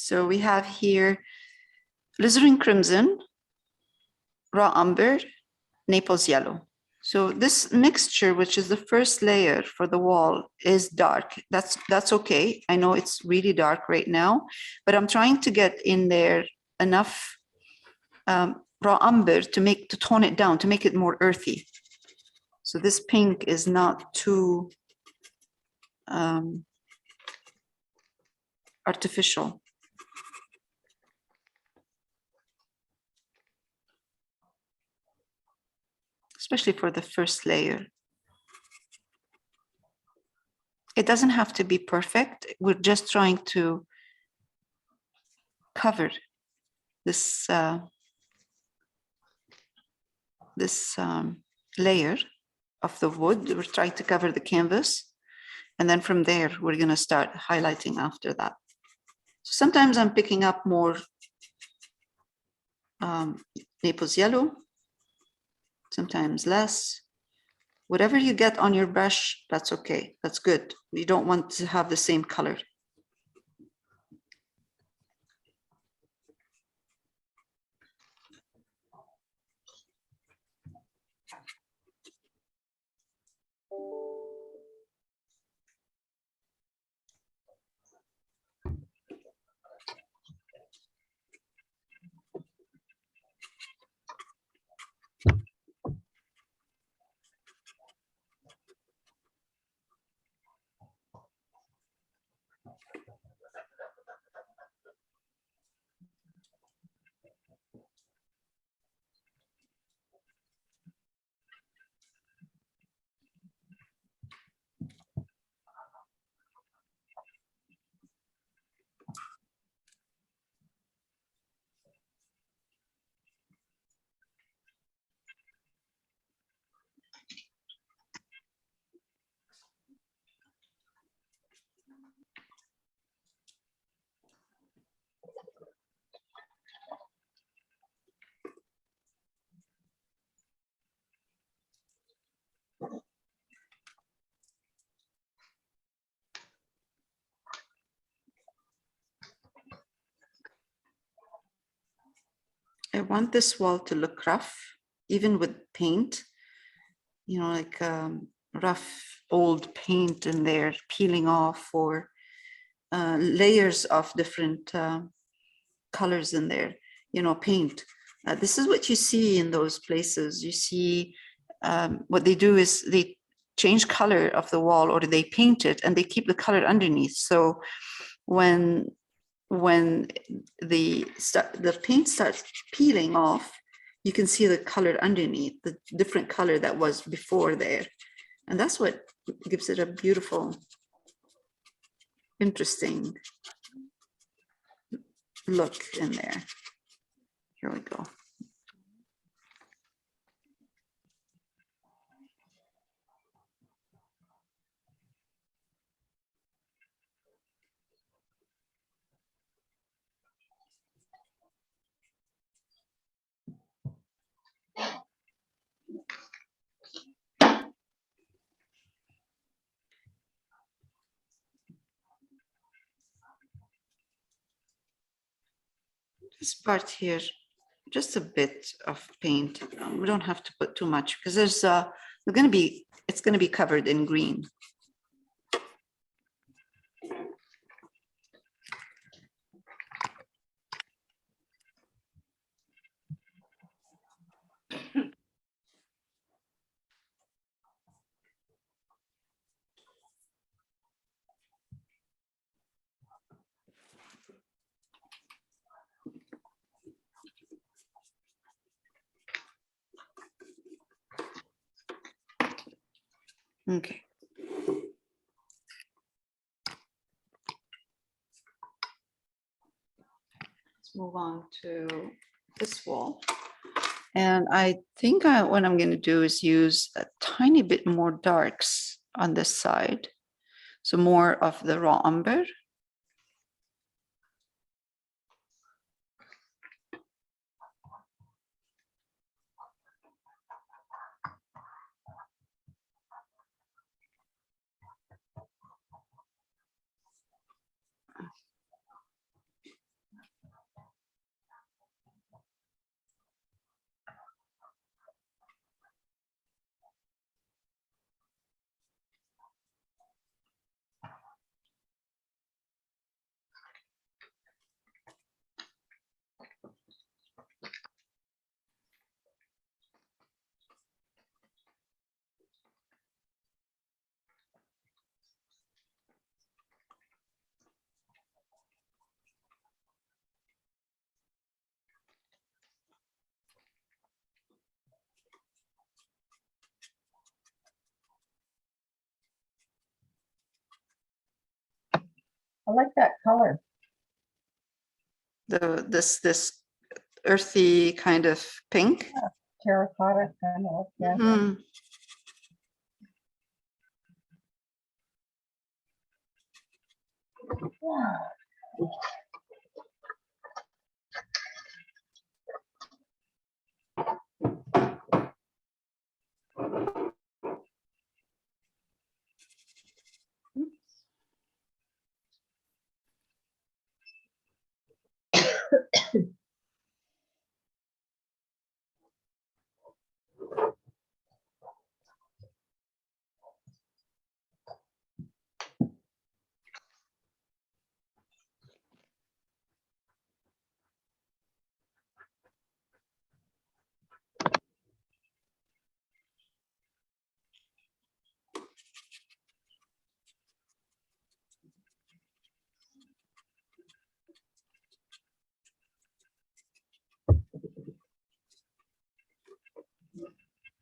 So we have here alizarin crimson, raw umber, Naples yellow. So this mixture, which is the first layer for the wall, is dark. That's okay. I know it's really dark right now, but I'm trying to get in there enough raw umber to tone it down, to make it more earthy. So this pink is not too artificial. Especially for the first layer. It doesn't have to be perfect. We're just trying to cover this layer of the wood. We're trying to cover the canvas. And then from there, we're going to start highlighting after that. So sometimes I'm picking up more Naples yellow, sometimes less. Whatever you get on your brush, that's okay. That's good. You don't want to have the same color. I want this wall to look rough, even with paint, you know, like rough old paint in there peeling off, or layers of different colors in there, you know, paint. This is what you see in those places. You see what they do is they change color of the wall, or they paint it and they keep the color underneath. So when the paint starts peeling off, you can see the color underneath, the different color that was before there. And that's what gives it a beautiful, interesting look in there. Here we go. This part here, just a bit of paint. We don't have to put too much because there's it's going to be covered in green. Okay. Let's move on to this wall. And I think what I'm going to do is use a tiny bit more darks on this side. So more of the raw umber. I like that color. This earthy kind of pink. Yeah, terracotta kind of. Yeah. Mhm.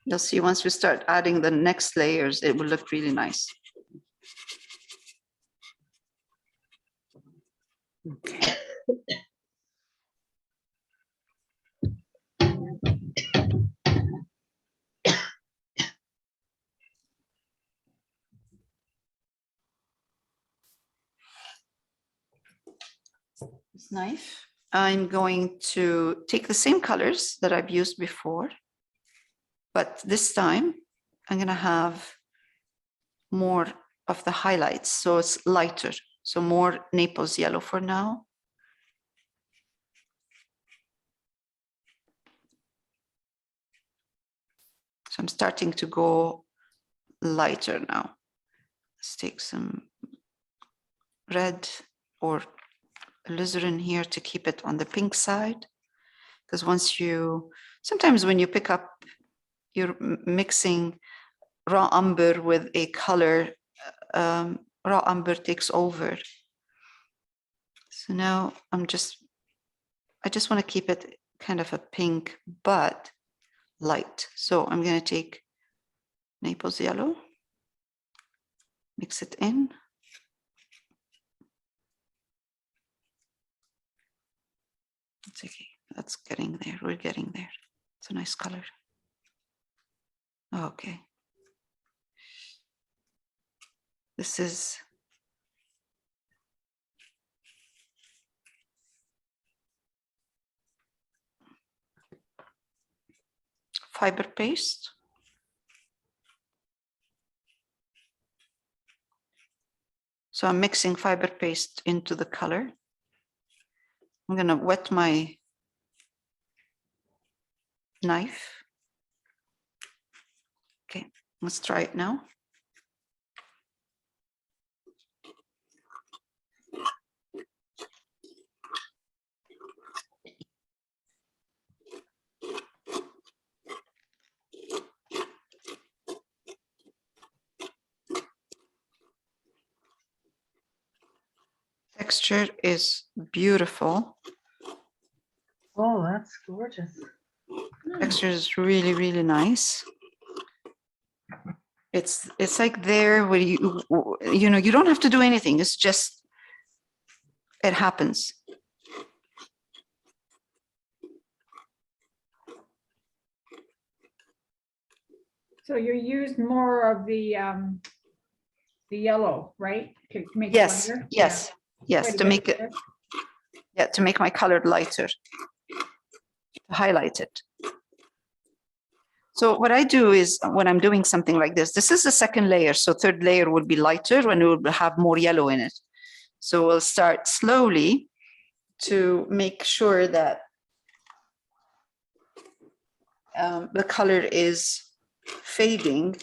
You'll see once we start adding the next layers, it will look really nice. Okay. This knife, I'm going to take the same colors that I've used before, but this time I'm going to have more of the highlights, so it's lighter, so more Naples yellow for now. So I'm starting to go lighter now. Let's take some red or alizarin here to keep it on the pink side, because sometimes when you pick up, you're mixing raw umber with a color, raw umber takes over. So now I just want to keep it kind of a pink, but light. So I'm going to take Naples yellow, mix it in. It's okay, that's getting there, we're getting there. It's a nice color. Okay. This is fiber paste. So I'm mixing fiber paste into the color. I'm going to wet my knife. Okay, let's try it now. Texture is beautiful. Oh, that's gorgeous. Texture is really, really nice. It's like there where you don't have to do anything. It's just, it happens. So you used more of the yellow, right? To make it Yes, lighter? yes, yes, Quite a to bit make it, lighter. yeah, to make my color lighter, to highlight it. So what I do is when I'm doing something like this is the second layer. So third layer will be lighter when it will have more yellow in it. So we'll start slowly to make sure that the color is fading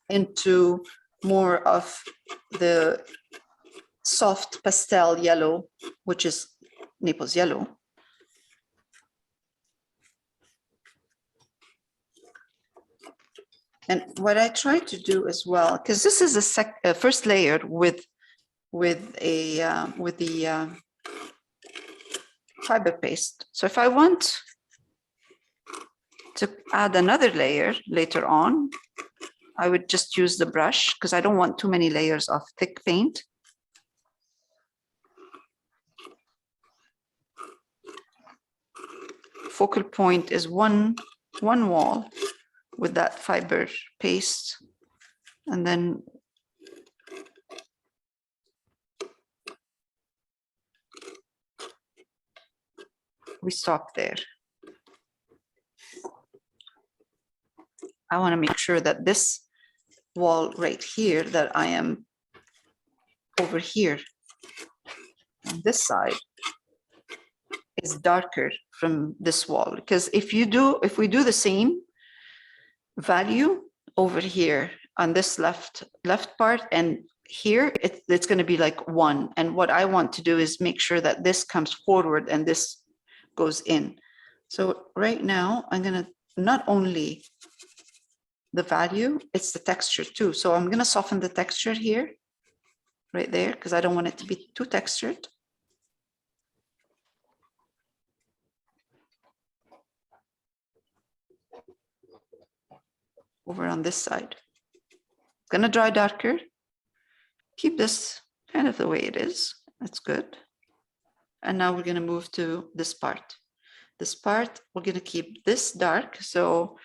into more of the soft pastel yellow, which is Naples yellow. And what I try to do as well, because this is a first layer with the fiber paste. So if I want to add another layer later on, I would just use the brush because I don't want too many layers of thick paint. focal point is one wall with that fiber paste. And then we stop there. I want to make sure that this wall right here, that I am over here on this side, is darker from this wall. Because if we do the same value over here on this left part, and here it's going to be like 1. And what I want to do is make sure that this comes forward and this goes in. So right now I'm going to not only the value, it's the texture too. So I'm going to soften the texture here, right there, because I don't want it to be too textured. Over on this side. It's going to dry darker. Keep this kind of the way it is. That's good. And now we're going to move to this part. This part, we're going to keep this dark. So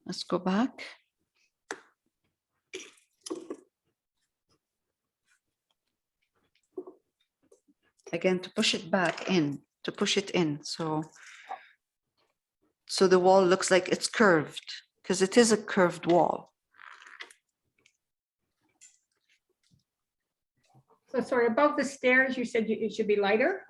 let's go back. Again, to push it back in, to push it in. So the wall looks like it's curved, because it is a curved wall. So sorry, above the stairs, you said it should be lighter?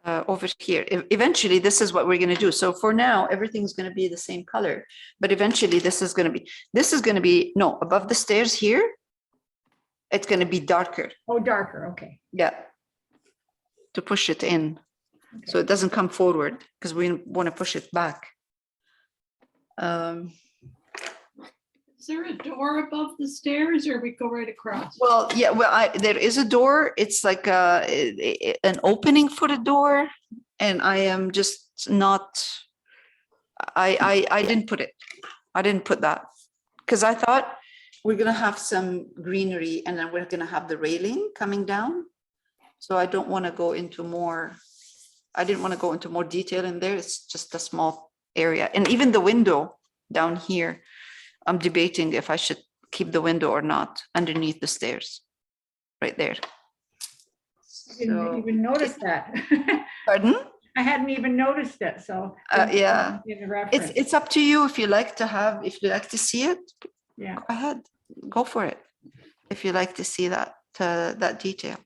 Over here. Eventually, this is what we're going to do. So for now, everything's going to be the same color, but eventually this is going to be, no, above the stairs here, it's going to be darker. Oh, darker, okay. Yeah. To push it in. Okay. So it doesn't come forward, because we want to push it back. Is there a door above the stairs, or we go right across? Well, yeah, well, there is a door. It's like an opening for the door, and I am just not, I didn't put it. I didn't put that, because I thought we're going to have some greenery, and then we're going to have the railing coming down. So I don't want to go into more, I didn't want to go into more detail in there. It's just a small area. And even the window down here, I'm debating if I should keep the window or not underneath the stairs, right there. I didn't even notice that. Pardon? I hadn't even noticed it, so. Yeah. In the reference. It's up to you if you like to see it. Yeah. Go ahead, go for it. If you like to see that that detail.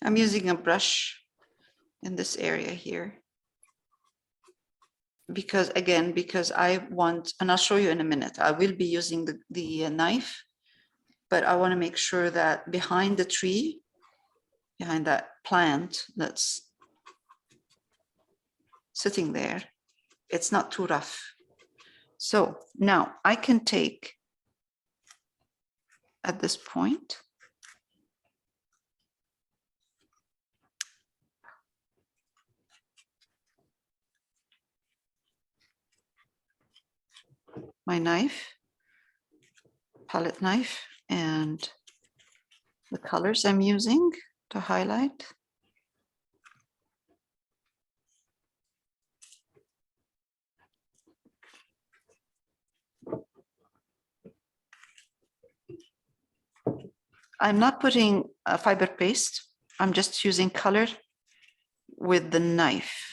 I'm using a brush in this area here. Because I want, and I'll show you in a minute, I will be using the knife, but I want to make sure that behind the tree, behind that plant that's sitting there, it's not too rough. So now I can take, at this point, my knife, palette knife, and the colors I'm using to highlight. I'm not putting a fiber paste. I'm just using color with the knife.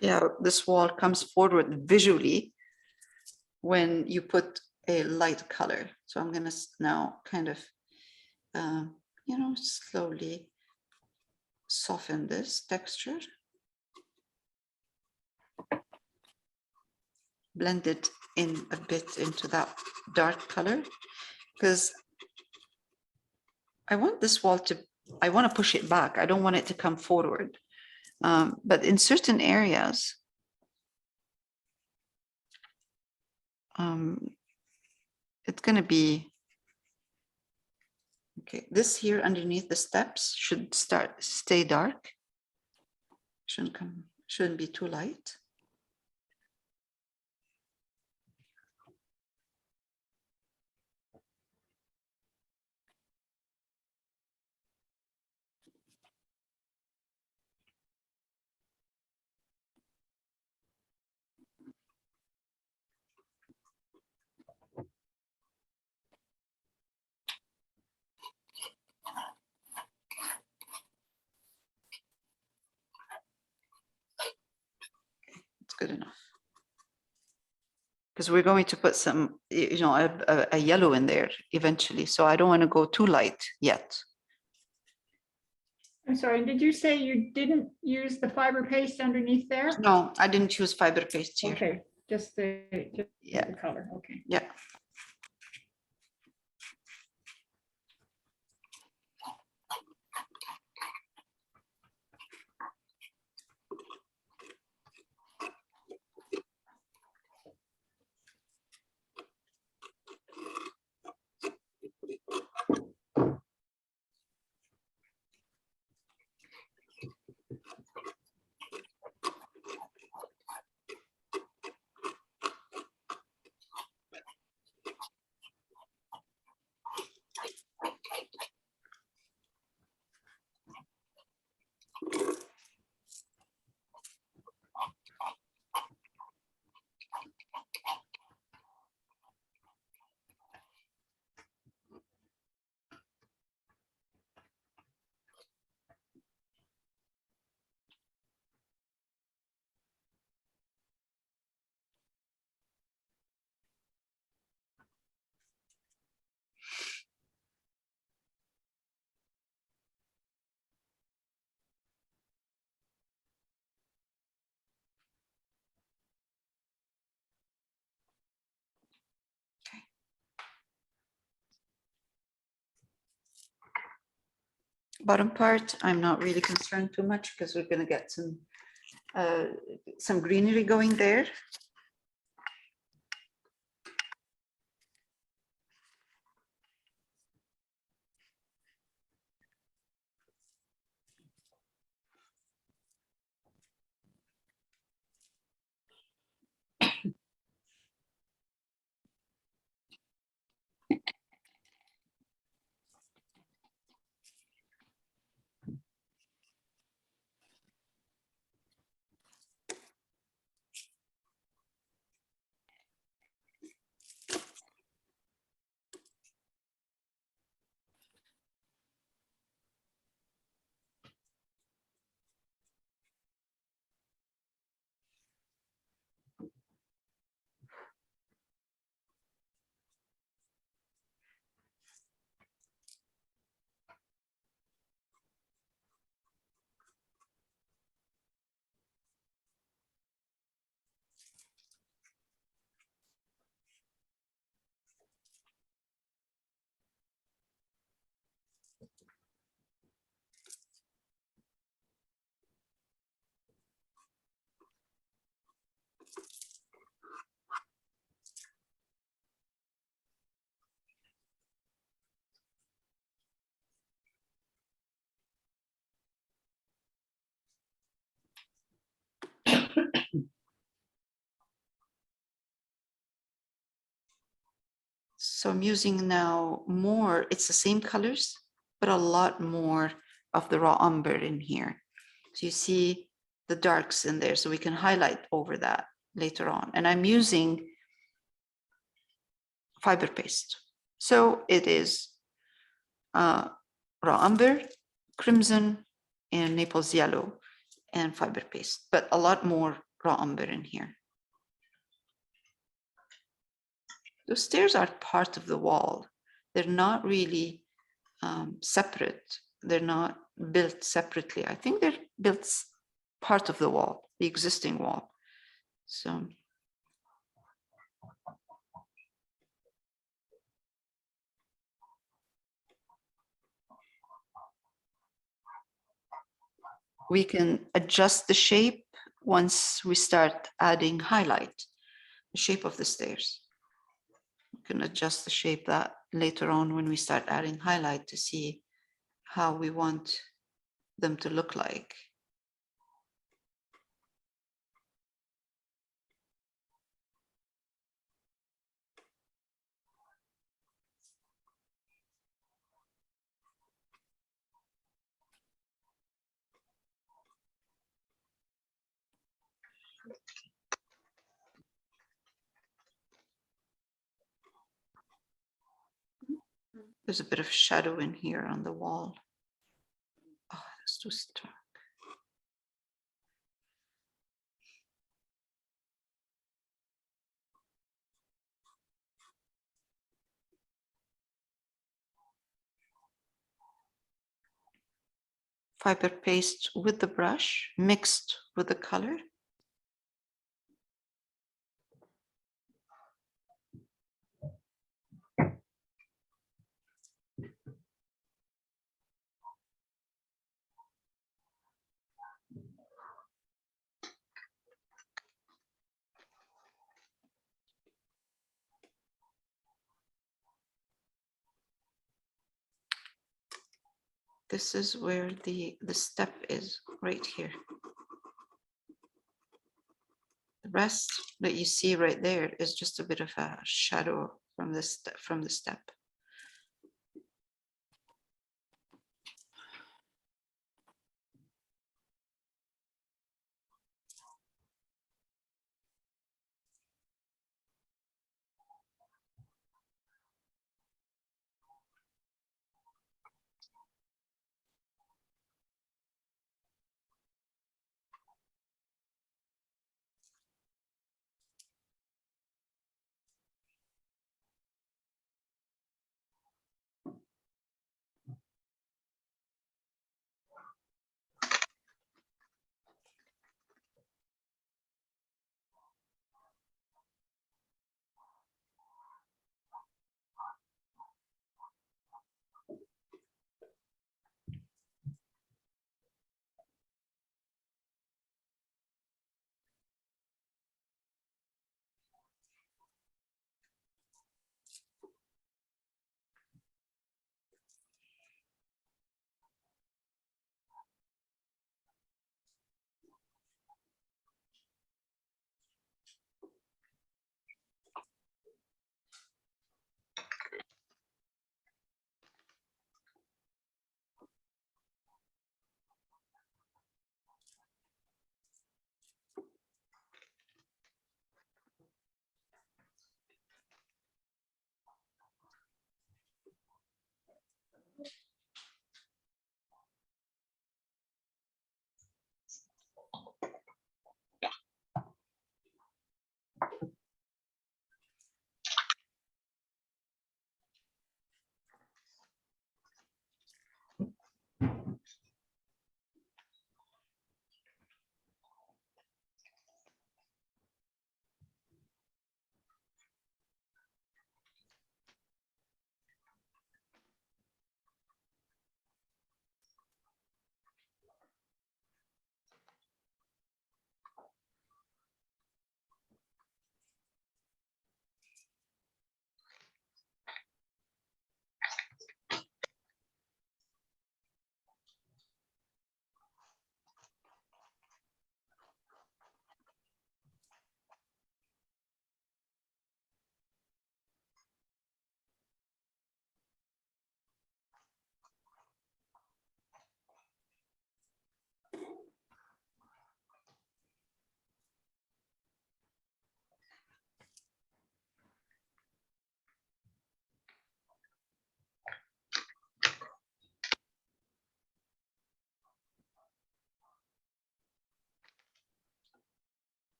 Yeah, this wall comes forward visually when you put a light color. So I'm gonna now kind of, you know, slowly soften this texture. Blend it in a bit into that dark color, because I want this wall to, I want to push it back. I don't want it to come forward. But in certain areas, it's going to be, okay, this here underneath the steps should stay dark. Shouldn't be too light. It's good enough. Because we're going to put some, you know, a yellow in there eventually. So I don't want to go too light yet. I'm sorry, and did you say you didn't use the fiber paste underneath there? No, I didn't choose fiber paste here. Okay, just Yeah. the color, okay. Yeah. Bottom part, I'm not really concerned too much because we're going to get some greenery going there. So I'm using now more, it's the same colors, but a lot more of the raw umber in here. So you see the darks in there, so we can highlight over that later on. And I'm using fiber paste. So it is raw umber, crimson, and Naples yellow, and fiber paste, but a lot more raw umber in here. The stairs are part of the wall. They're not really separate. They're not built separately. I think they're built part of the wall, the existing wall. So we can adjust the shape once we start adding highlight, the shape of the stairs. We can adjust the shape that later on when we start adding highlight to see how we want them to look like. There's a bit of shadow in here on the wall. Oh, that's too strong. Fiber paste with the brush mixed with the color. This is where the step is, right here. The rest that you see right there is just a bit of a shadow from the step.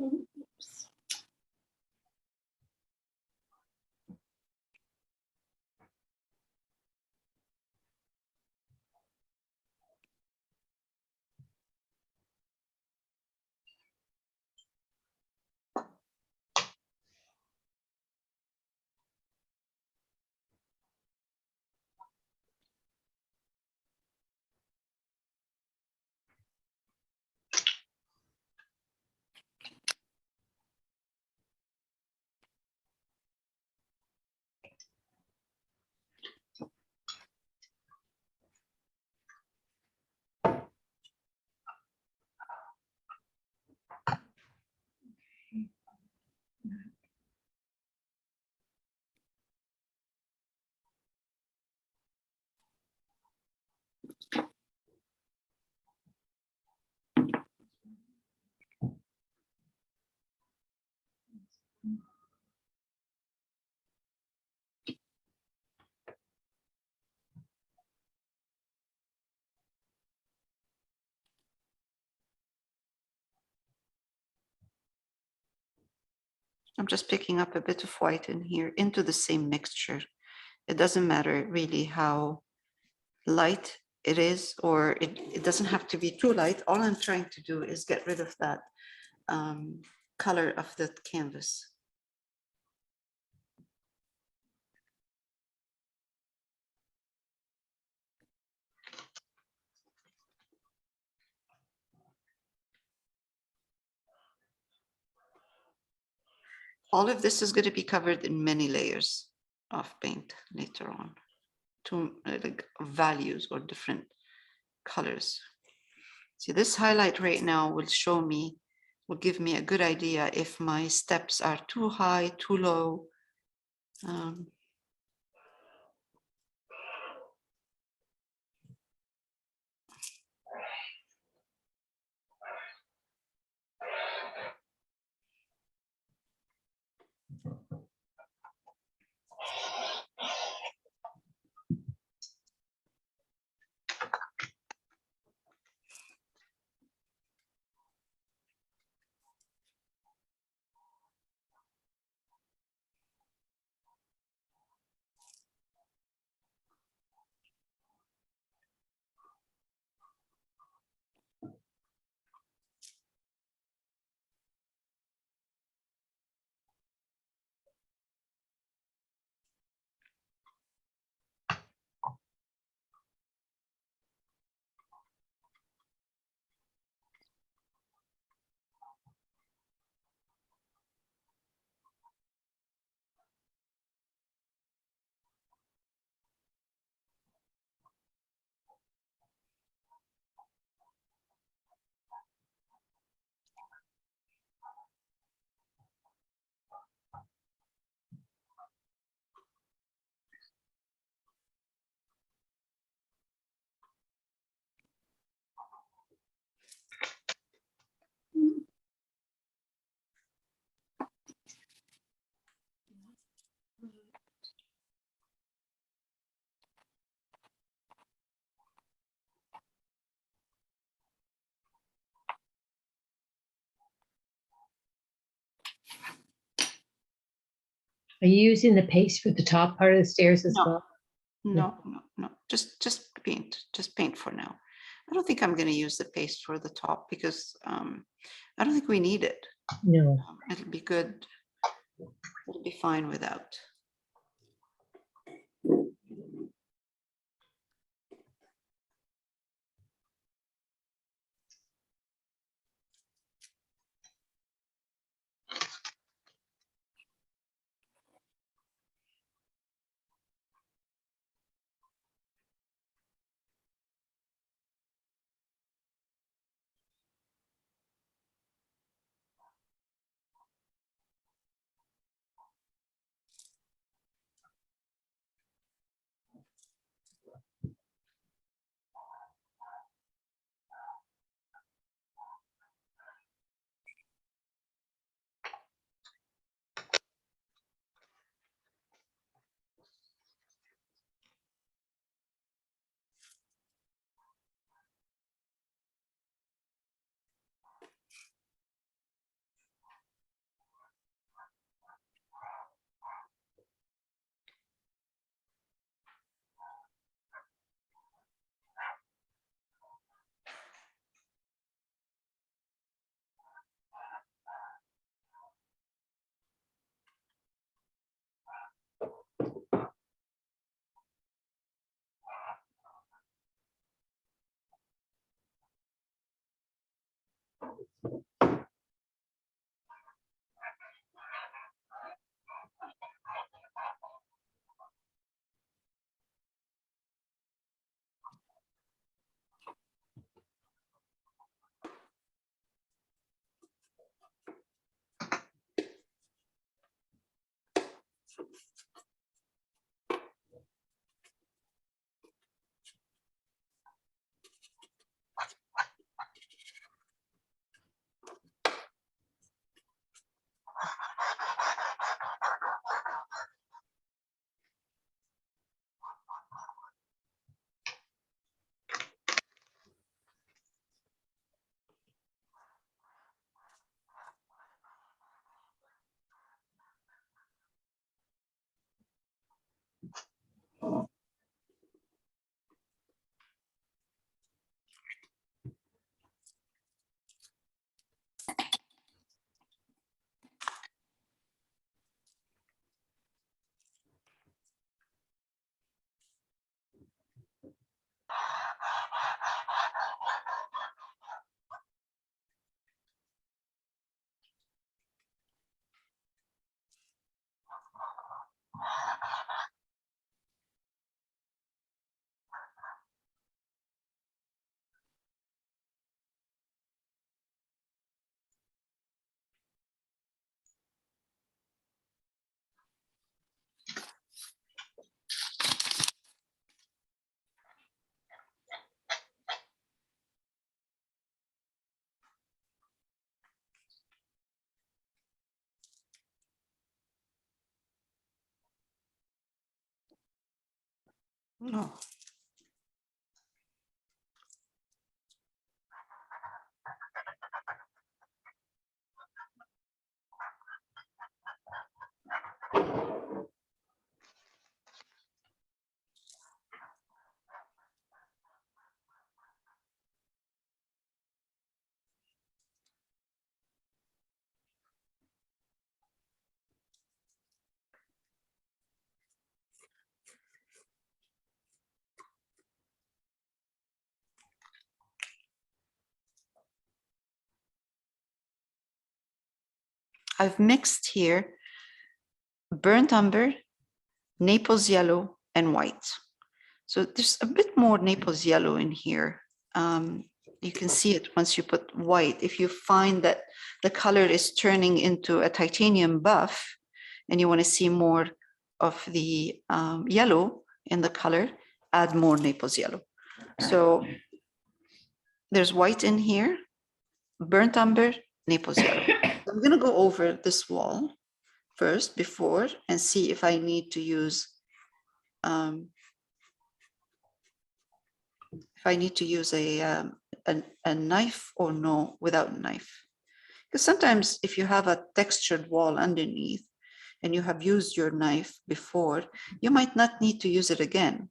Oops. I'm just picking up a bit of white in here into the same mixture. It doesn't matter really how light it is, or it doesn't have to be too light. All I'm trying to do is get rid of that color of the canvas. All of this is going to be covered in many layers of paint later on, to like values or different colors. See, this highlight right now will show me, will give me a good idea if my steps are too high, too low. Are you using the paste for the top part of the stairs as No. well? No, just paint for now. I don't think I'm going to use the paste for the top because I don't think we need it. No. It'll be good. It'll be fine without. No. I've mixed here burnt umber, Naples yellow, and white. So there's a bit more Naples yellow in here. You can see it once you put white. If you find that the color is turning into a titanium buff and you want to see more of the yellow in the color, add more Naples yellow. So there's white in here, burnt umber, Naples yellow. I'm going to go over this wall first before and see if I need to use a knife or no without a knife. Because sometimes if you have a textured wall underneath and you have used your knife before, you might not need to use it again.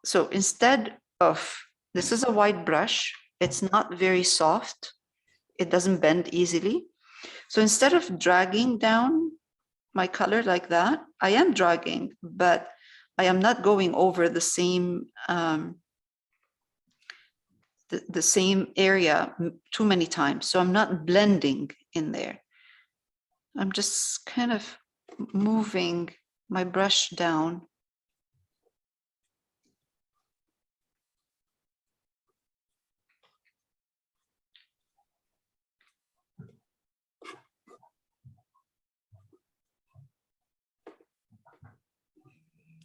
So instead of, this is a white brush, it's not very soft, it doesn't bend easily. So instead of dragging down my color like that, I am dragging, but I am not going over the same the same area too many times. So I'm not blending in there. I'm just kind of moving my brush down.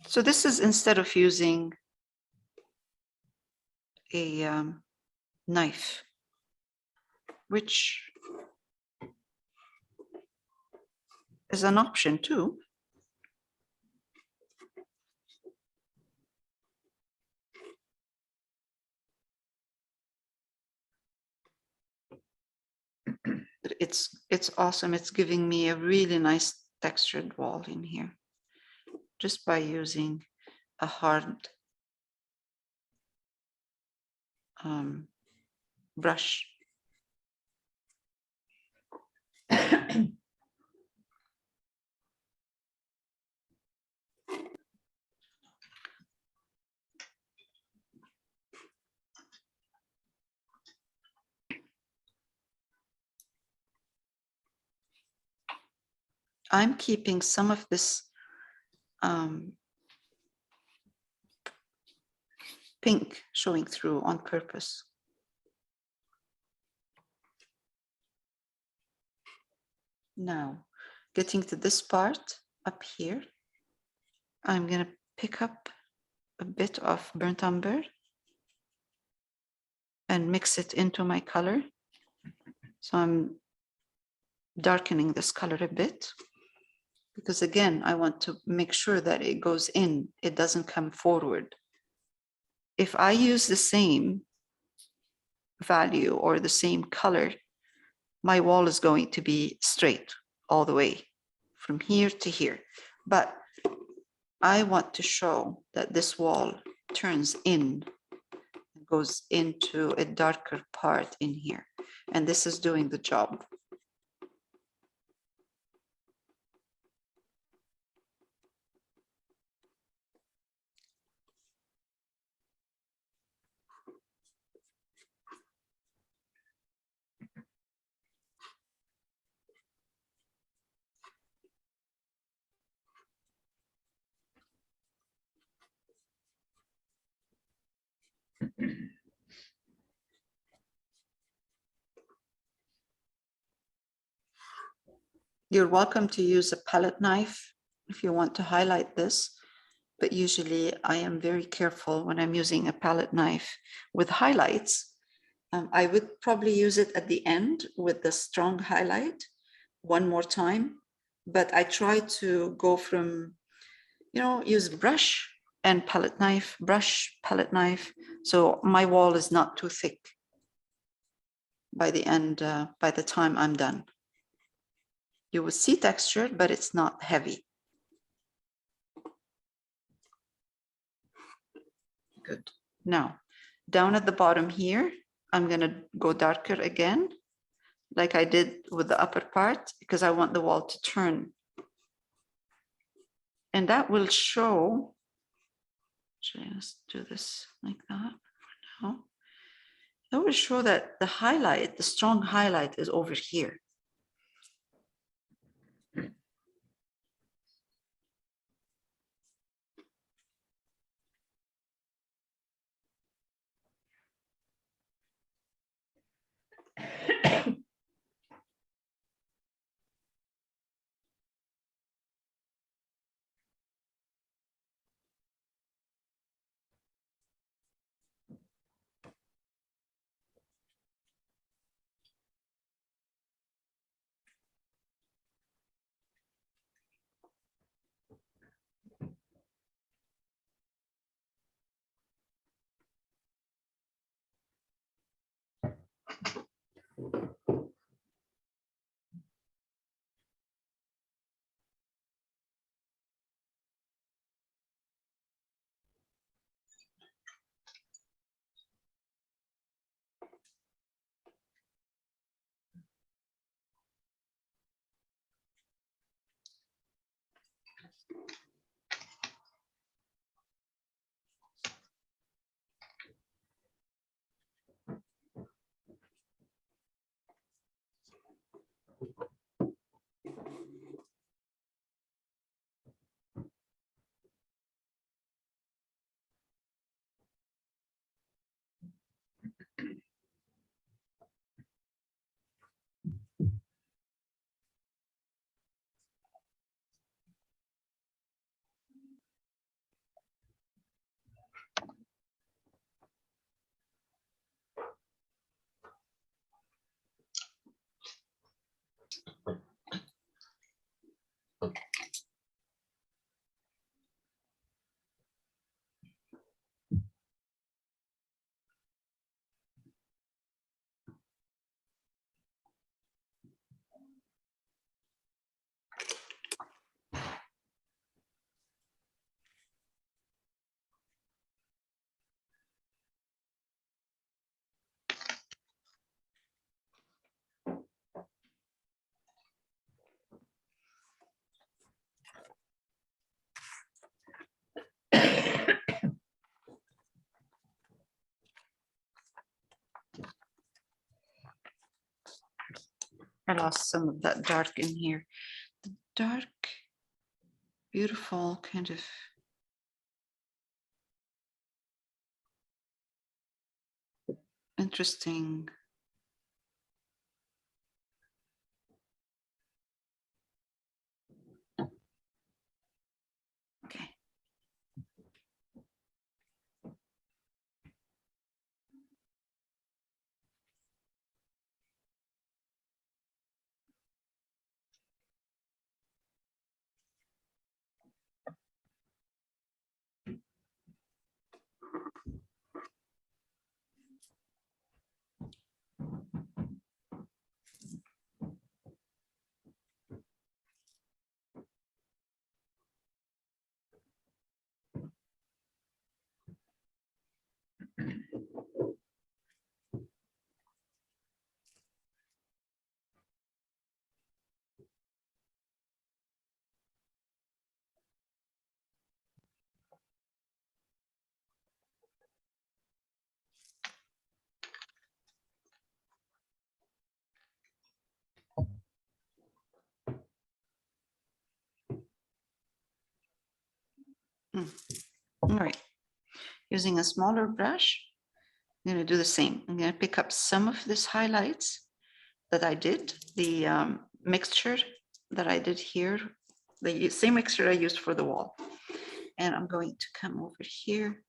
So this is instead of using a knife, which is an option too. It's awesome. It's giving me a really nice textured wall in here just by using a hard brush. I'm keeping some of this pink showing through on purpose. Now, getting to this part up here, I'm going to pick up a bit of burnt umber and mix it into my color. So I'm darkening this color a bit because again, I want to make sure that it goes in, it doesn't come forward. If I use the same value or the same color, my wall is going to be straight all the way from here to here. But I want to show that this wall turns in, goes into a darker part in here. And this is doing the job. You're welcome to use a palette knife if you want to highlight this, but usually I am very careful when I'm using a palette knife with highlights. I would probably use it at the end with the strong highlight one more time, but I try to go from, use brush and palette knife, brush, palette knife. So my wall is not too thick by the end, by the time I'm done. You will see texture, but it's not heavy. Good. Now, down at the bottom here, I'm going to go darker again, like I did with the upper part, because I want the wall to turn. And that will show, just do this like that for now. That will show that the highlight, the strong highlight is over here. I lost some of that dark in here. dark, beautiful kind of interesting. Okay. All right. Using a smaller brush, I'm going to do the same. I'm going to pick up some of this highlights that I did, the mixture that I did here, the same mixture I used for the wall. And I'm going to come over here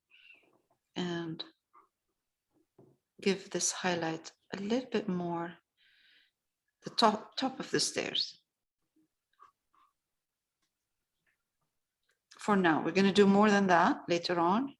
and give this highlight a little bit more, the top of the stairs. For now, we're going to do more than that later on.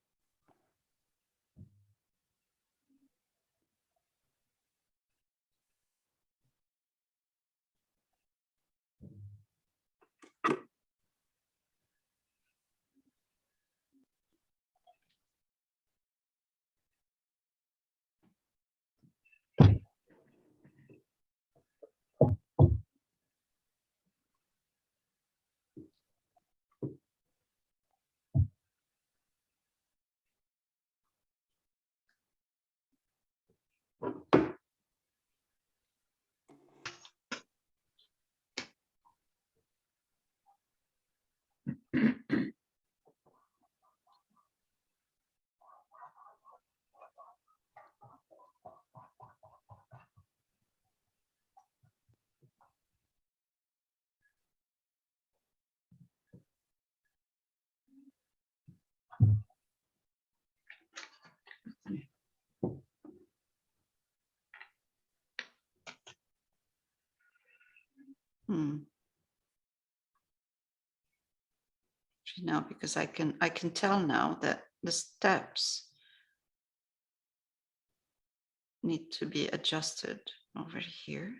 Now, because I can tell now that the steps need to be adjusted over here.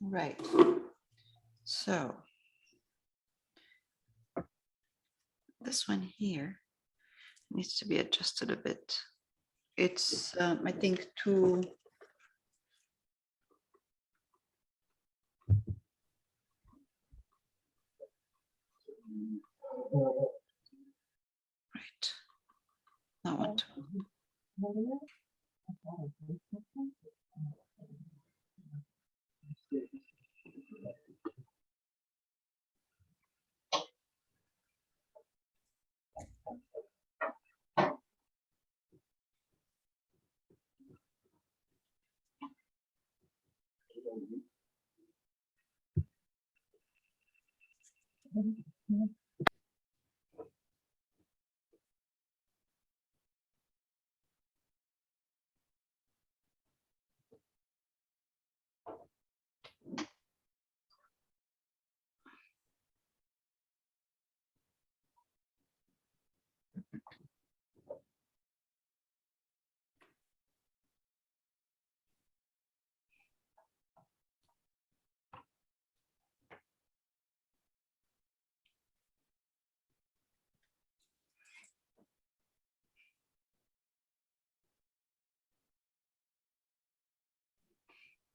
Right. So this one here, needs to be adjusted a bit. It's, I think, too. Right. That one too.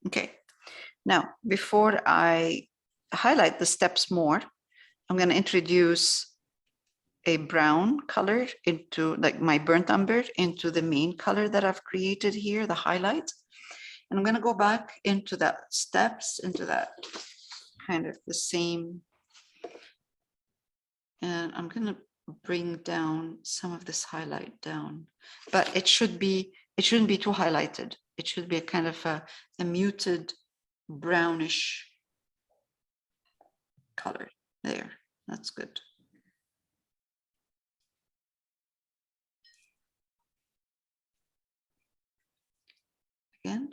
Okay, now before I highlight the steps more, I'm going to introduce a brown color into, like, my burnt umber into the main color that I've created here, the highlight. And I'm going to go back into that steps, into that kind of the same. And I'm going to bring down some of this highlight down, but it shouldn't be too highlighted. It should be a kind of a muted brownish color there. That's good. Again.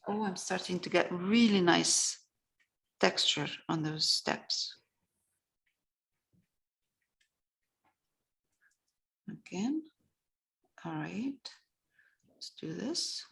Oh, I'm starting to get really nice texture on those steps. Again. All right, let's do this.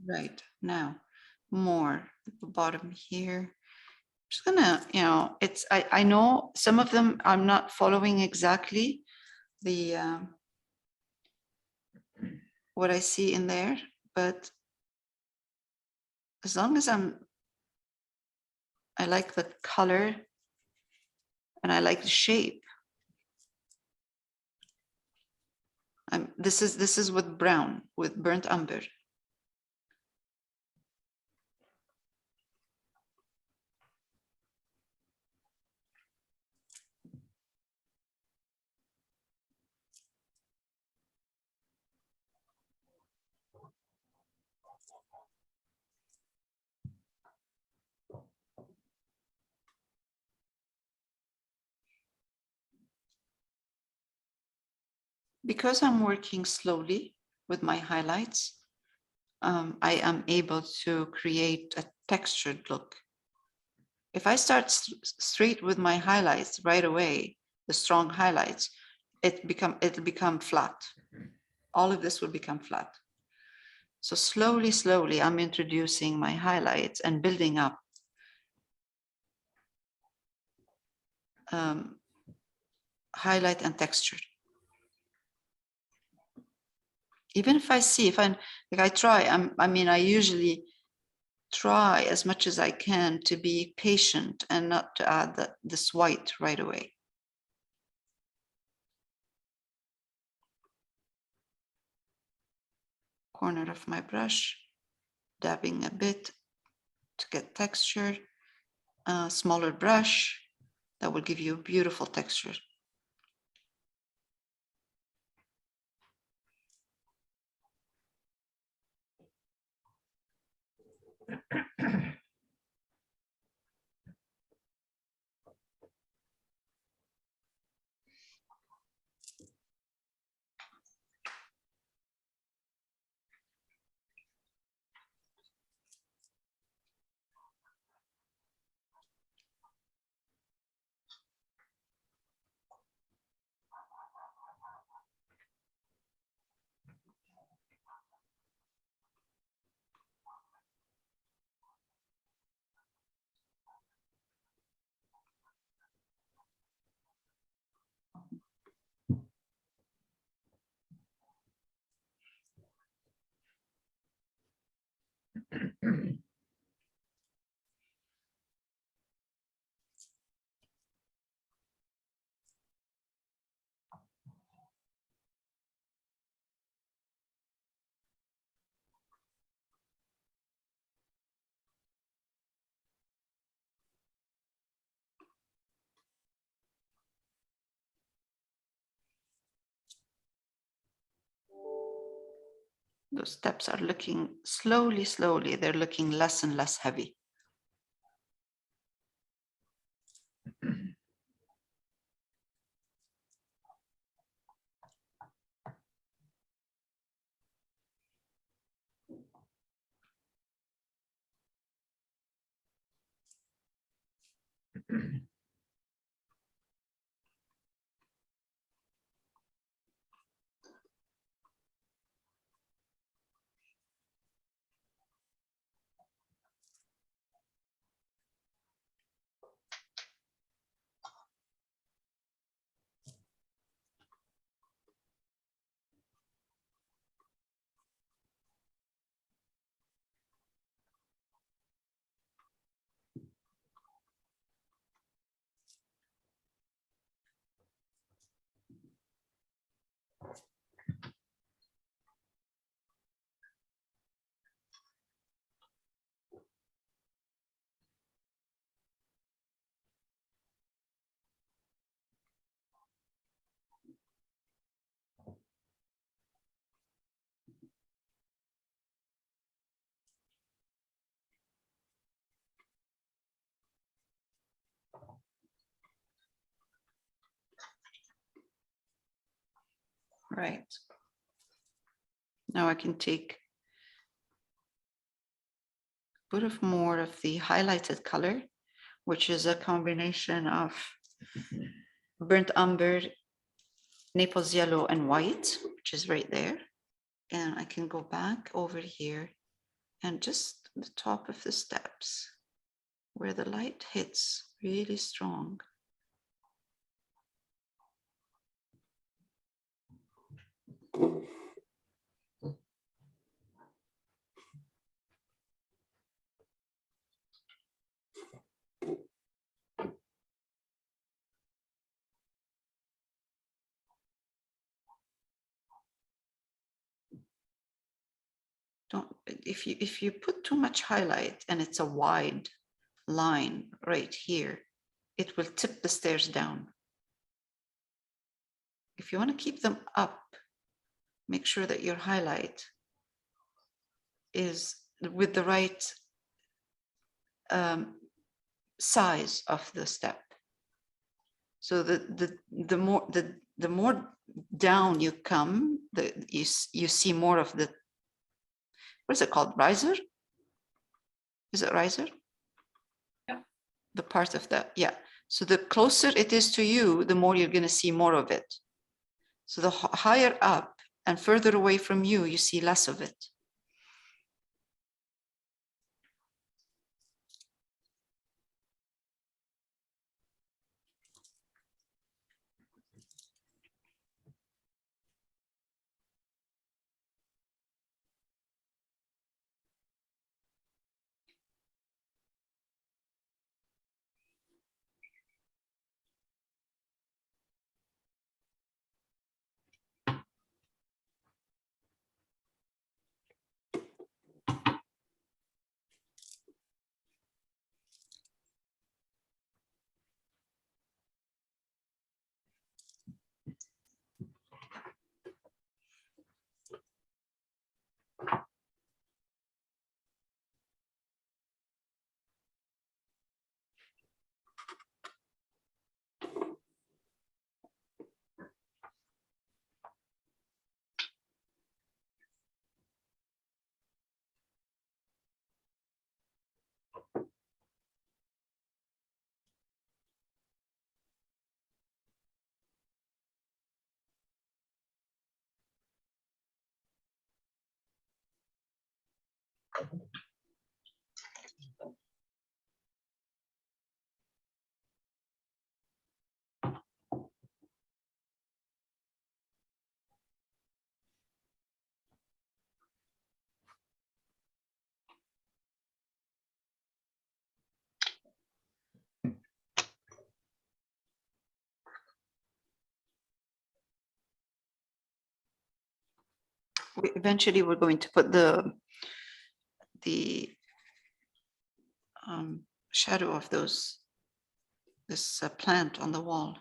Right, now more at the bottom here. Just gonna, it's, I know some of them I'm not following exactly the what I see in there, but as long as I like the color and I like the shape. This is with brown, with burnt umber. Because I'm working slowly with my highlights, I am able to create a textured look. If I start straight with my highlights right away, the strong highlights, it'll become flat. All of this will become flat. So slowly, slowly, I'm introducing my highlights and building up highlight and texture. Even if I see, if I try, I usually try as much as I can to be patient and not to add this white right away. Corner of my brush, dabbing a bit to get texture. Smaller brush, that will give you beautiful texture. Those steps are looking slowly, slowly, they're looking less and less heavy. Right. Now I can take a bit of more of the highlighted color, which is a combination of burnt umber, Naples yellow, and white, which is right there. And I can go back over here and just the top of the steps where the light hits really strong. Don't, if you put too much highlight and it's a wide line right here, it will tip the stairs down. If you want to keep them up, make sure that your highlight is with the right size of the step. So the more down you come, you see more of the, what is it called, riser? Is it riser? Yeah. The part of that, yeah. So the closer it is to you, the more you're going to see more of it. So the higher up and further away from you, you see less of it. Eventually, we're going to put the shadow of this plant on the wall.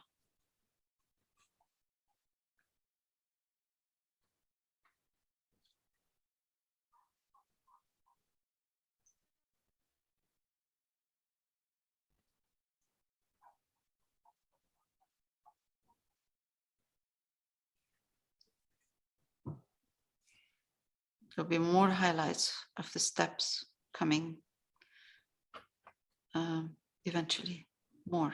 There'll be more highlights of the steps coming eventually, more.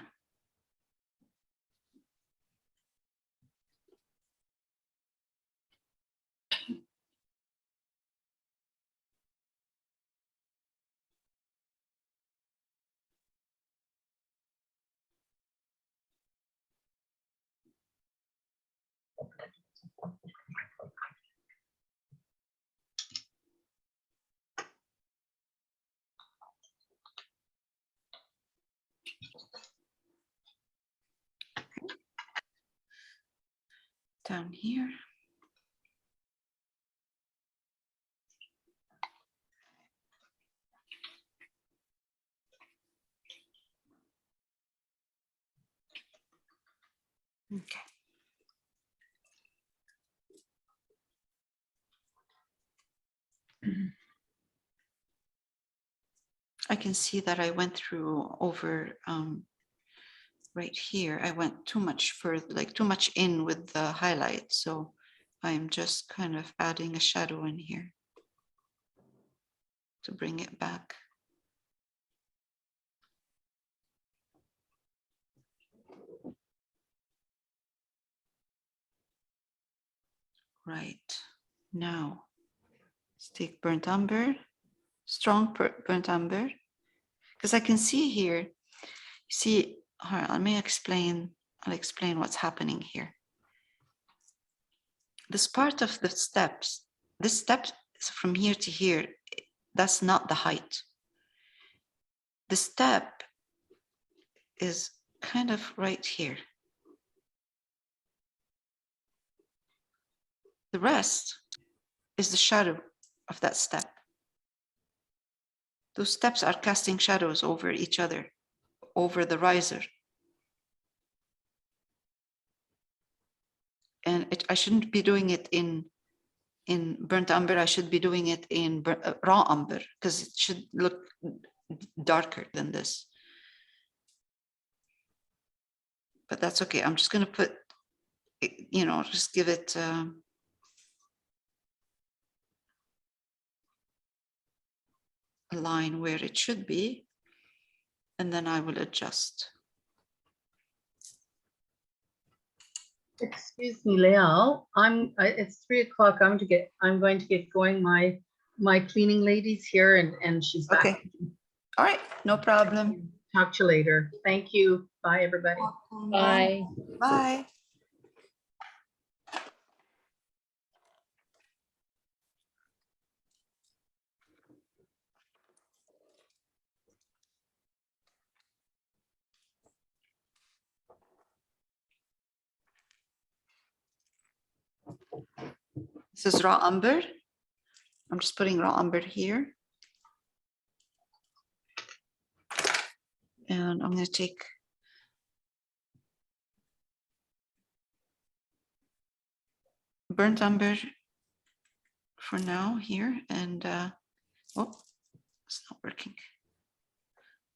Down here. Okay. I can see that I went through over right here. I went too much further, like too much in with the highlight. So I'm just kind of adding a shadow in here to bring it back. Right now, let's take burnt umber, strong burnt umber, because I can see here, you see, all right, let me explain, I'll explain what's happening here. This part of the steps, this step is from here to here, that's not the height. The step is kind of right here. The rest is the shadow of that step. Those steps are casting shadows over each other, over the riser. And I shouldn't be doing it in burnt umber. I should be doing it in raw umber because it should look darker than this. But that's okay. I'm just going to put, you know, just give it a line where it should be, and then I will adjust. Excuse me, Leal, it's 3 o'clock. I'm going to get going. My cleaning lady's here and she's back. Okay. All right, no problem. Talk to you later. Thank you. Bye, everybody. Bye. Bye. This is raw umber. I'm just putting raw umber here. And I'm going to take burnt umber for now here. And oh, it's not working.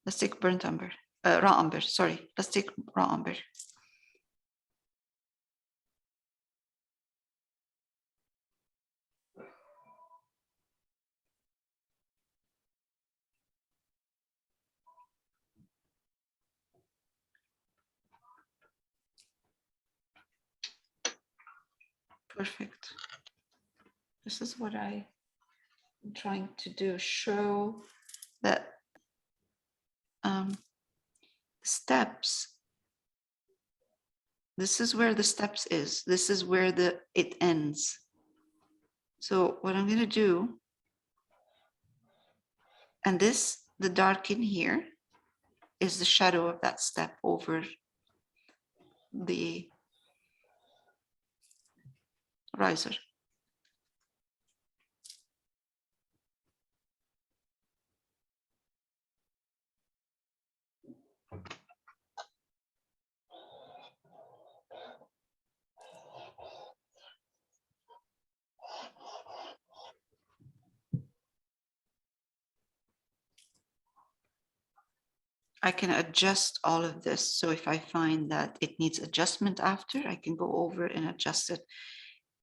Let's take burnt umber, raw umber, sorry. Let's take raw umber. Perfect. This is what I'm trying to do, show that steps, this is where the steps is. This is where it ends. So what I'm going to do, and this, the dark in here, is the shadow of that step over the riser. I can adjust all of this. So if I find that it needs adjustment after, I can go over and adjust it.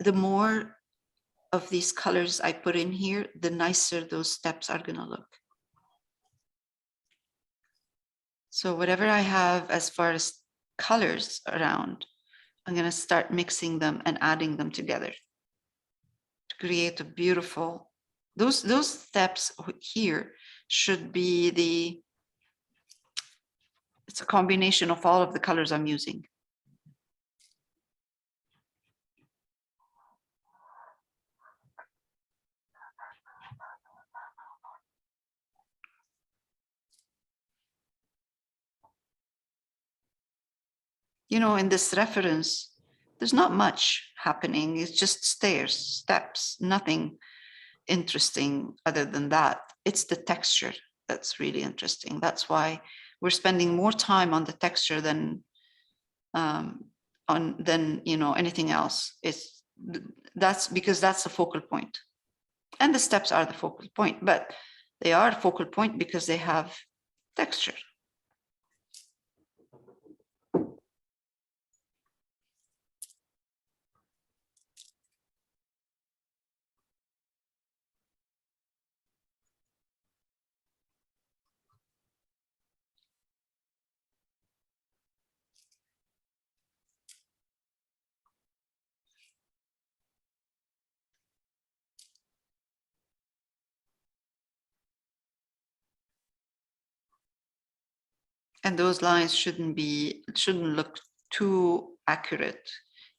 The more of these colors I put in here, the nicer those steps are going to look. So whatever I have as far as colors around, I'm going to start mixing them and adding them together to create a beautiful, those steps here should be it's a combination of all of the colors I'm using. You know, in this reference, there's not much happening. It's just stairs, steps, nothing interesting other than that. It's the texture that's really interesting. That's why we're spending more time on the texture than you know, anything else. That's because that's the focal point. And the steps are the focal point, but they are focal point because they have texture. And those lines shouldn't look too accurate,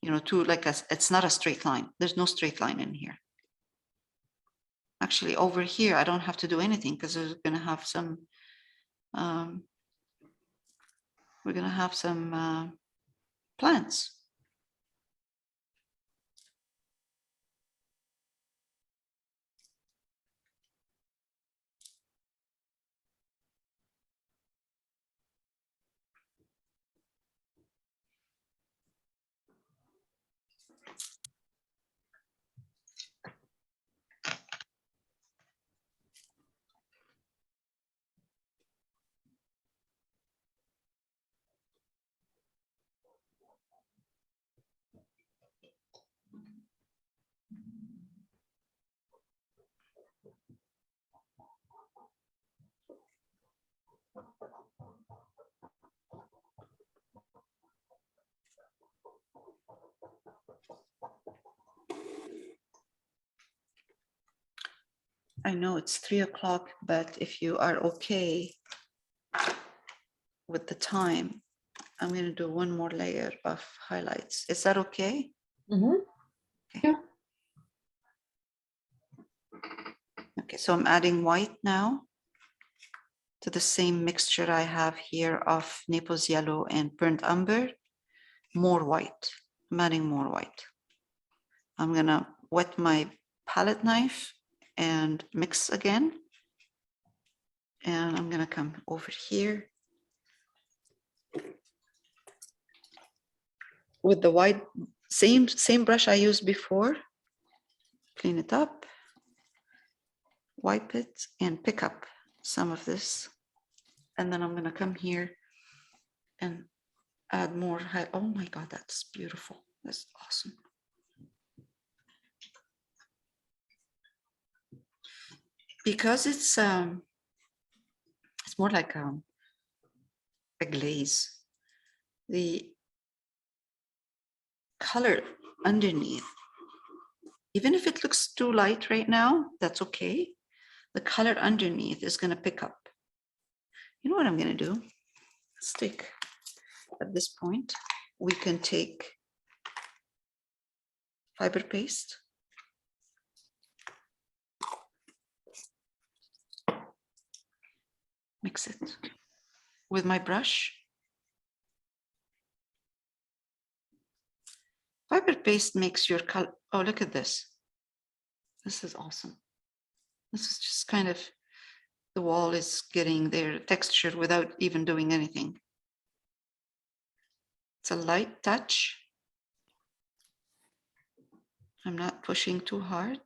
you know, it's not a straight line. There's no straight line in here. Actually, over here, I don't have to do anything because we're going to have some plants. I know it's 3 o'clock, but if you are okay with the time, I'm going to do one more layer of highlights. Is that okay? Okay, so I'm adding white now to the same mixture I have here of Naples yellow and burnt umber. More white. I'm adding more white. I'm gonna wet my palette knife and mix again. And I'm gonna come over here with the white, same brush I used before. Clean it up, wipe it, and pick up some of this. And then I'm gonna come here and add more. Oh my God, that's beautiful. That's awesome. Because it's more like a glaze. The color underneath, even if it looks too light right now, that's okay. The color underneath is going to pick up. You know what I'm going to do? Let's take, at this point, we can take fiber paste. Mix it with my brush. Fiber paste makes your color. Oh, look at this. This is awesome. This is just kind of, the wall is getting their texture without even doing anything. It's a light touch. I'm not pushing too hard.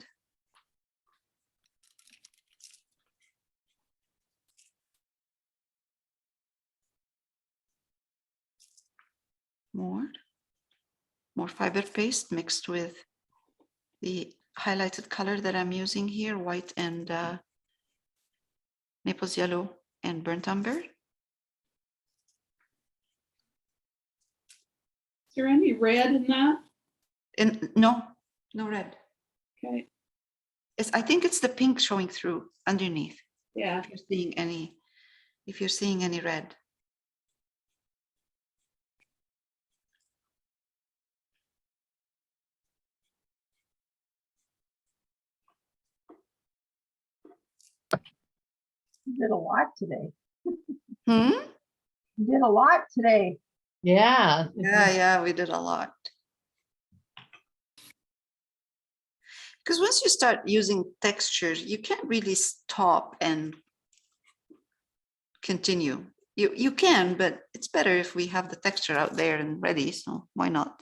More fiber paste mixed with the highlighted color that I'm using here, white and Naples yellow and burnt umber. Is there any red in that? And no red. Okay, I think it's the pink showing through underneath. yeah. If you're seeing any red. You did a lot today. Hmm? You did a lot today. Yeah. Yeah, we did a lot. Because once you start using textures, you can't really stop and continue. You can, but it's better if we have the texture out there and ready, so why not?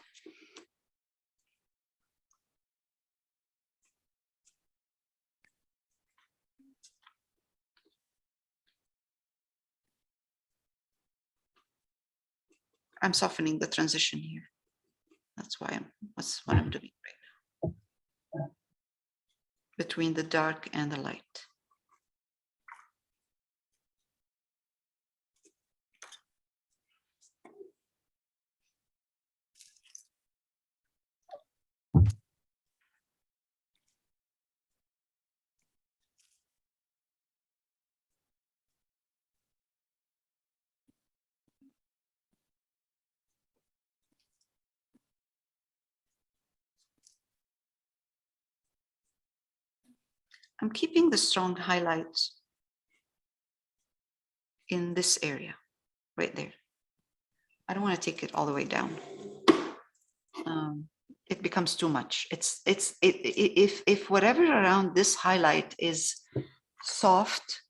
I'm softening the transition here. That's why that's what I'm doing right now. Between the dark and the light. I'm keeping the strong highlights in this area, right there. I don't want to take it all the way down. It becomes too much. If whatever around this highlight is soft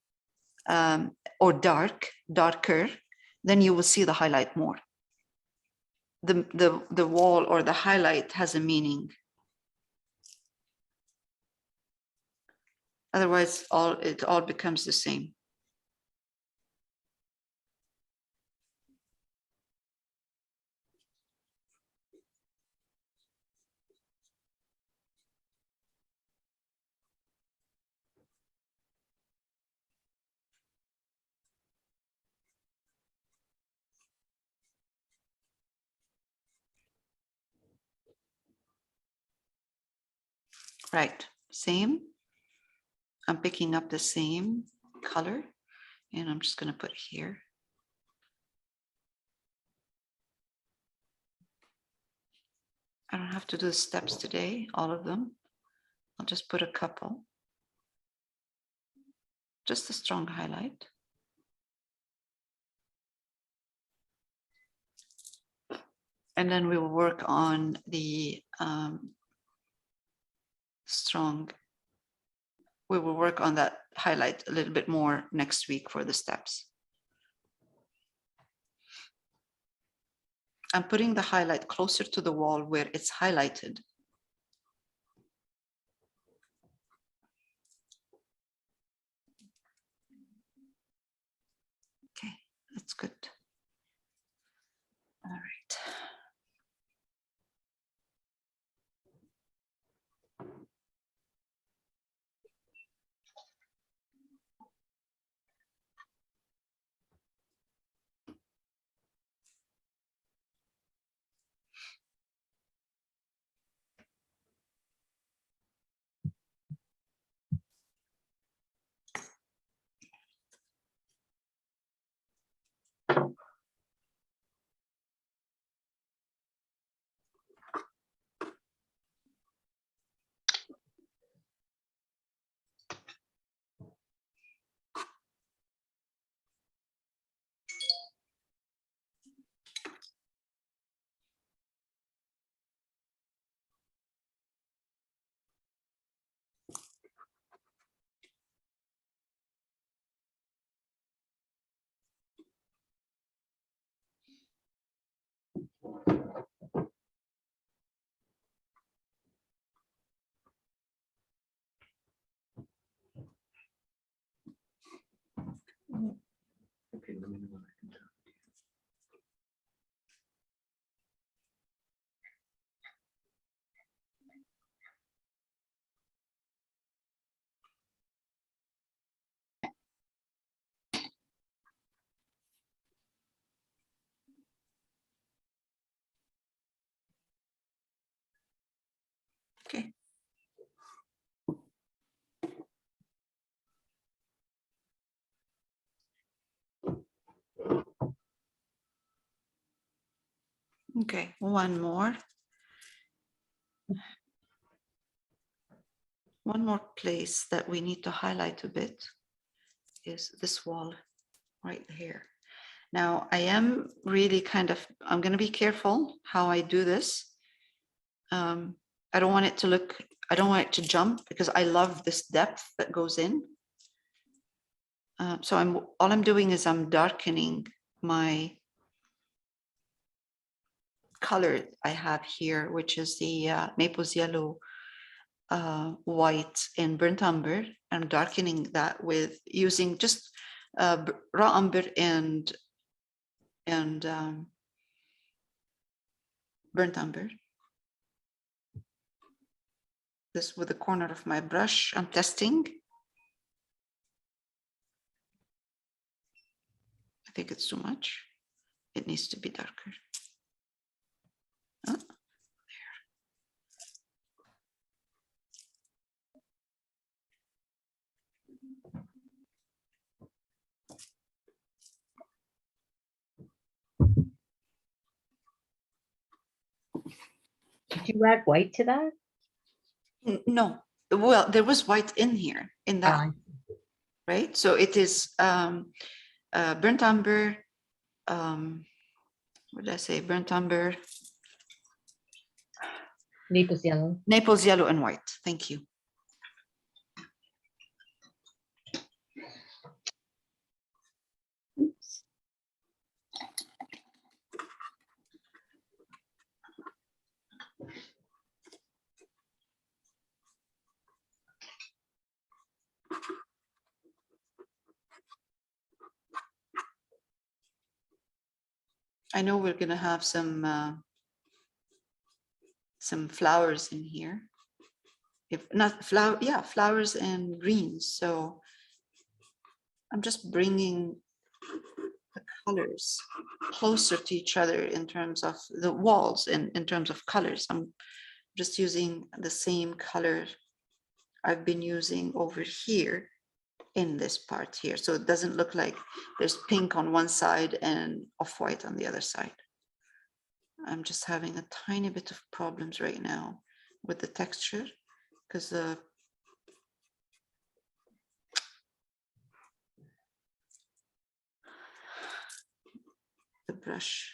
or darker, then you will see the highlight more. The wall or the highlight has a meaning. Otherwise, it all becomes the same. Right, same. I'm picking up the same color and I'm just going to put here. I don't have to do the steps today, all of them. I'll just put a couple. Just a strong highlight. And then we will work on the we will work on that highlight a little bit more next week for the steps. I'm putting the highlight closer to the wall where it's highlighted. Okay, that's good. All right. Okay, let me know when I can tell. Okay. Okay, one more. One more place that we need to highlight a bit is this wall right here. Now I am really I'm going to be careful how I do this. I don't want it to look, I don't want it to jump because I love this depth that goes in. So all I'm doing is I'm darkening my color I have here, which is the Naples yellow, white and burnt umber. I'm darkening that with using just raw umber and burnt umber. This with the corner of my brush. I'm testing. I think it's too much. It needs to be darker. Oh, Did you add white to that? no, well, there was white in here, in that, right? So it is burnt umber, what did I say? Burnt umber, Naples yellow. Naples yellow and white. Thank you. I know we're gonna have some flowers in here. If not flower, yeah, flowers and greens. So I'm just bringing the colors closer to each other in terms of the walls and in terms of colors. I'm just using the same color I've been using over here in this part here. So it doesn't look like there's pink on one side and off-white on the other side. I'm just having a tiny bit of problems right now with the texture because the brush.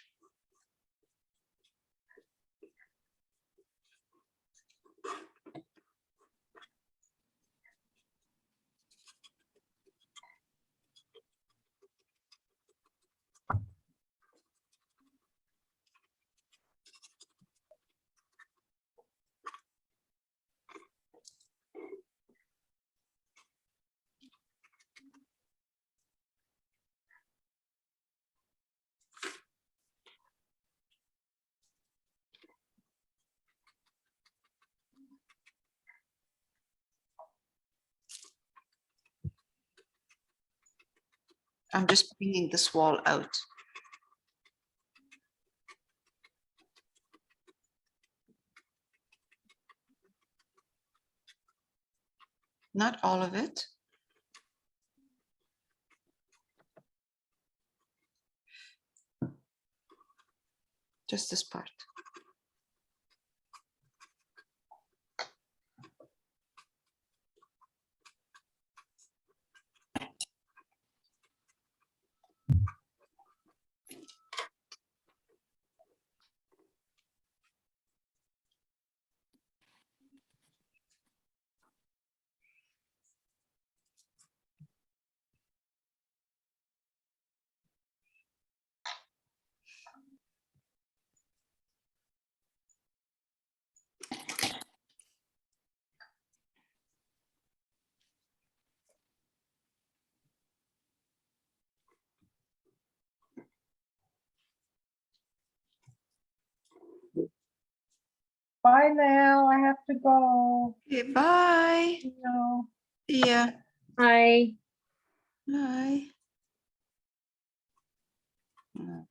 I'm just bringing this wall out. Not all of it. Just this part. Bye now, I have to go. Okay, bye. No. Yeah. Hi. Bye. All right.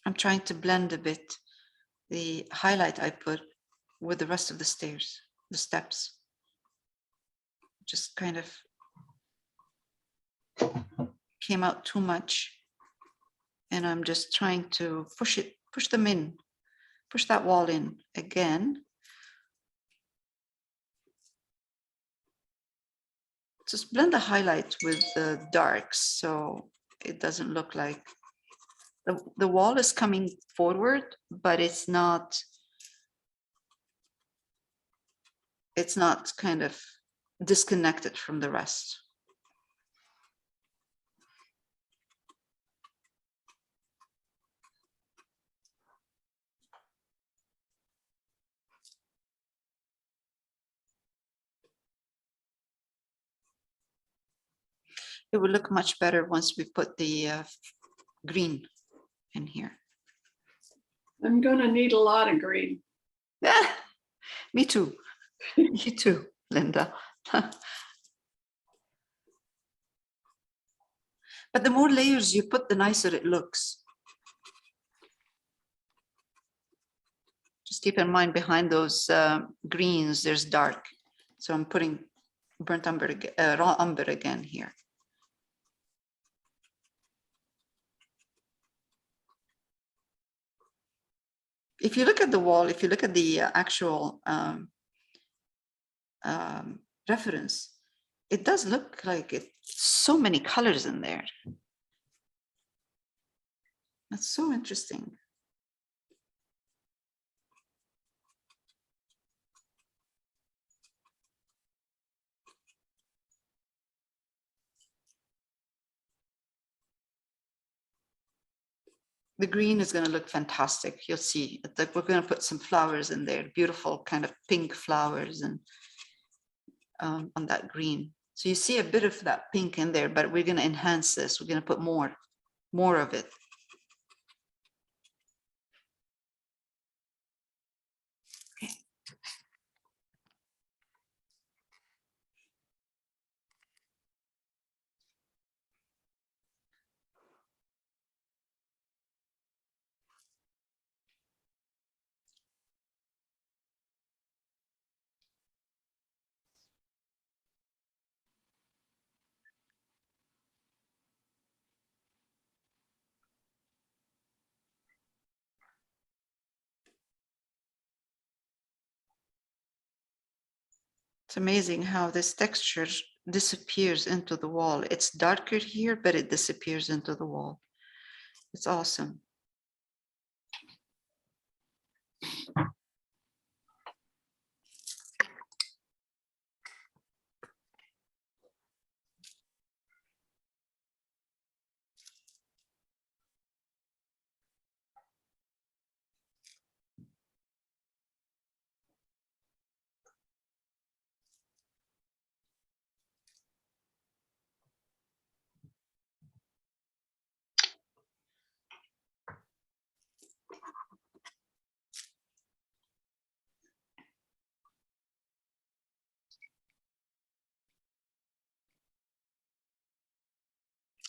I'm trying to blend a bit the highlight I put with the rest of the stairs, the steps. Just kind of came out too much. And I'm just trying to push them in, push that wall in again. Just blend the highlight with the darks so it doesn't look like the wall is coming forward, but it's not kind of disconnected from the rest. It will look much better once we put the green in here. I'm gonna need a lot of green. Me too. Me too, Linda. But the more layers you put, the nicer it looks. Just keep in mind behind those greens, there's dark. So I'm putting burnt umber, raw umber again here. If you look at the wall, if you look at the actual reference, it does look like it's so many colors in there. That's so interesting. The green is going to look fantastic. You'll see. It's like we're going to put some flowers in there, beautiful kind of pink flowers and on that green. So you see a bit of that pink in there, but we're going to enhance this. We're going to put more of it. Okay. It's amazing how this texture disappears into the wall. It's darker here, but it disappears into the wall. It's awesome.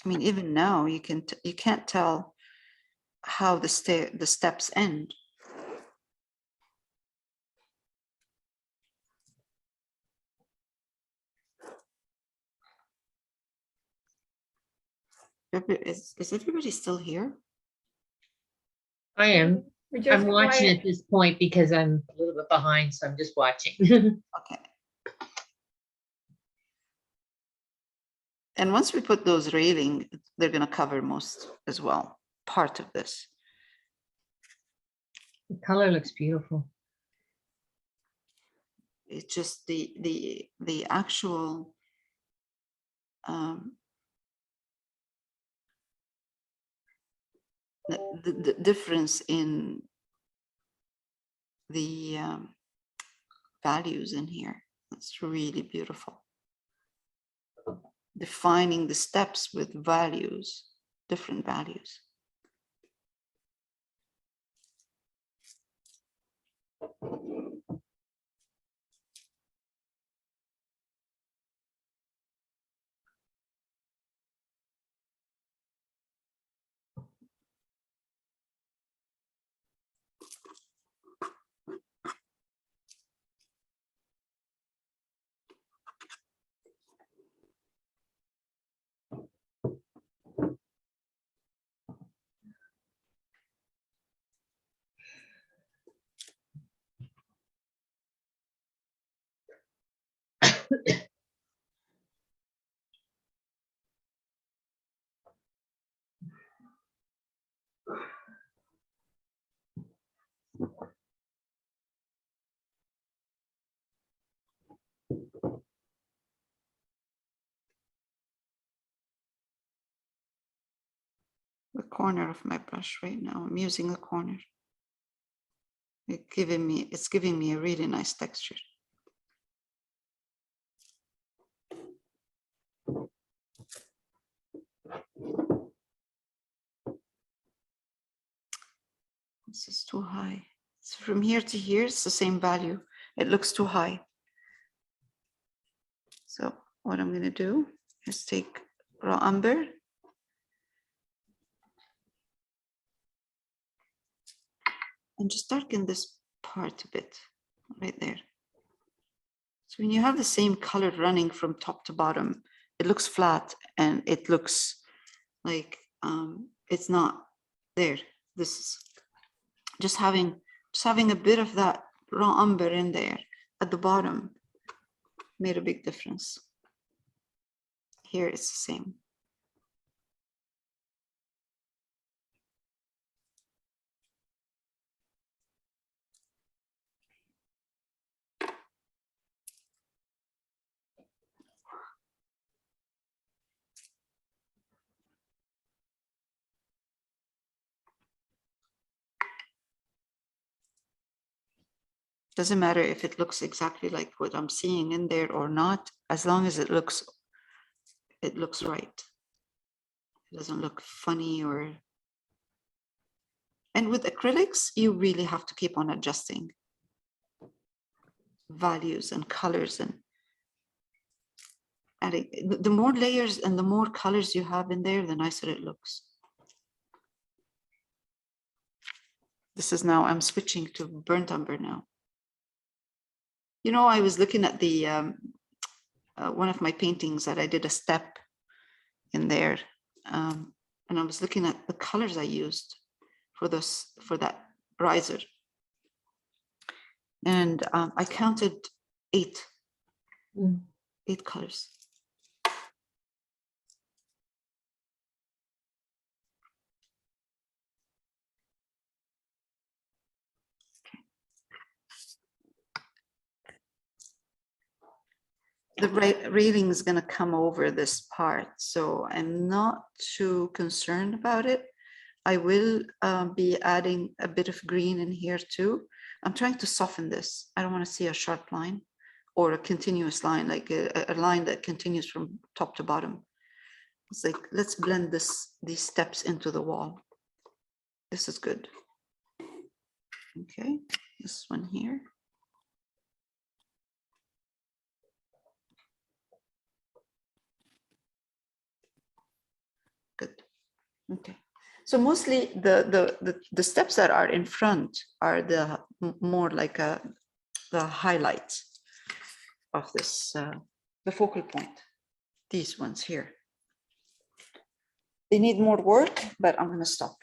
I mean, even now you can't tell how the steps end. Is everybody still here? I am. We just I'm watching quiet. at this point because I'm a little bit behind, so I'm just watching. Okay. And once we put those railing, they're going to cover most as well, part of this. The color looks beautiful. It's just the actual the difference in the values in here. That's really beautiful. Defining the steps with values, different values. The corner of my brush right now. I'm using a corner. It's giving me a really nice texture. This is too high. So from here to here, it's the same value. It looks too high. So what I'm going to do is take raw umber and just darken this part a bit right there. So when you have the same color running from top to bottom, it looks flat and it looks like it's not there. This is just having a bit of that raw umber in there at the bottom made a big difference. Here it's the same. Doesn't matter if it looks exactly like what I'm seeing in there or not, as long as it looks right. It doesn't look funny or. And with acrylics, you really have to keep on adjusting values and colors and adding. The more layers and the more colors you have in there, the nicer it looks. This is now, I'm switching to burnt umber now. You know, I was looking at the one of my paintings that I did a step in there, and I was looking at the colors I used for that riser, and I counted 8 Mm. 8 colors. The railing is going to come over this part, so I'm not too concerned about it. I will be adding a bit of green in here too. I'm trying to soften this. I don't want to see a sharp line or a continuous line, like a line that continues from top to bottom. It's like, let's blend these steps into the wall. This is good. Okay, this one here. Good. Okay. So mostly the steps that are in front are the more like the highlights of this, the focal point. These ones here. They need more work, but I'm going to stop.